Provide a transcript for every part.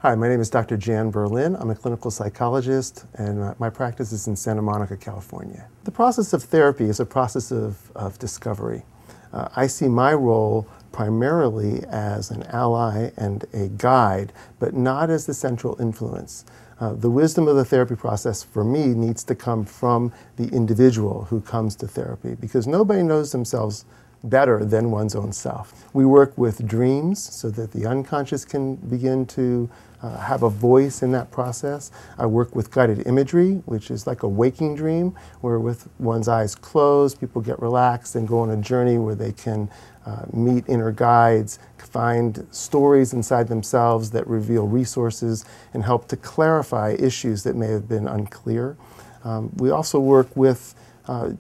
Hi, my name is Dr. Jan Berlin. I'm a clinical psychologist, and my practice is in Santa Monica, California. The process of therapy is a process of discovery. I see my role primarily as an ally and a guide, but not as the central influence. The wisdom of the therapy process for me needs to come from the individual who comes to therapy, because nobody knows themselves better than one's own self. We work with dreams so that the unconscious can begin to have a voice in that process. I work with guided imagery, which is like a waking dream, where with one's eyes closed, people get relaxed and go on a journey where they can meet inner guides, find stories inside themselves that reveal resources and help to clarify issues that may have been unclear. We also work with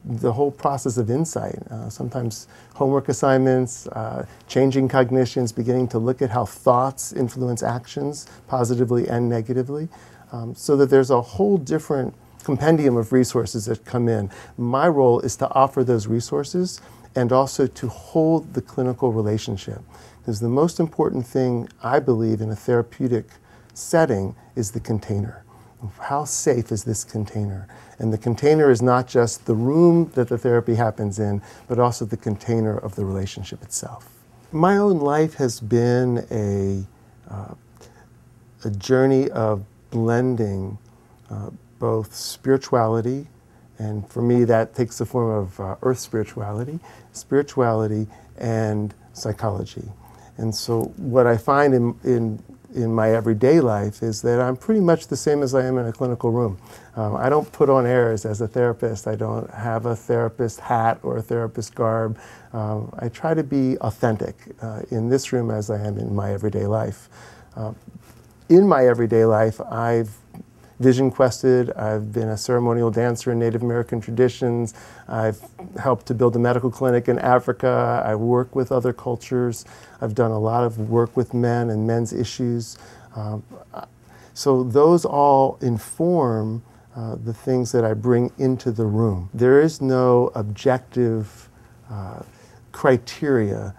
the whole process of insight, sometimes homework assignments, changing cognitions, beginning to look at how thoughts influence actions positively and negatively, so that there's a whole different compendium of resources that come in. My role is to offer those resources and also to hold the clinical relationship, because the most important thing I believe in a therapeutic setting is the container. How safe is this container? And the container is not just the room that the therapy happens in, but also the container of the relationship itself. My own life has been a journey of blending both spirituality, and for me that takes the form of earth spirituality and psychology. And so what I find in my everyday life is that I'm pretty much the same as I am in a clinical room. I don't put on airs as a therapist. I don't have a therapist hat or a therapist garb. I try to be authentic in this room as I am in my everyday life. In my everyday life, I've vision quested, I've been a ceremonial dancer in Native American traditions, I've helped to build a medical clinic in Africa, I work with other cultures, I've done a lot of work with men and men's issues. So those all inform the things that I bring into the room. There is no objective criteria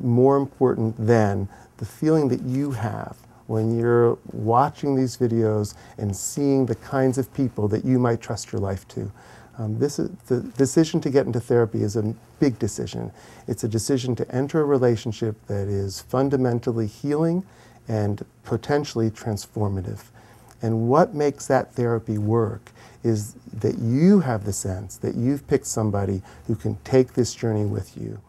more important than the feeling that you have when you're watching these videos and seeing the kinds of people that you might trust your life to. The decision to get into therapy is a big decision. It's a decision to enter a relationship that is fundamentally healing and potentially transformative. And what makes that therapy work is that you have the sense that you've picked somebody who can take this journey with you.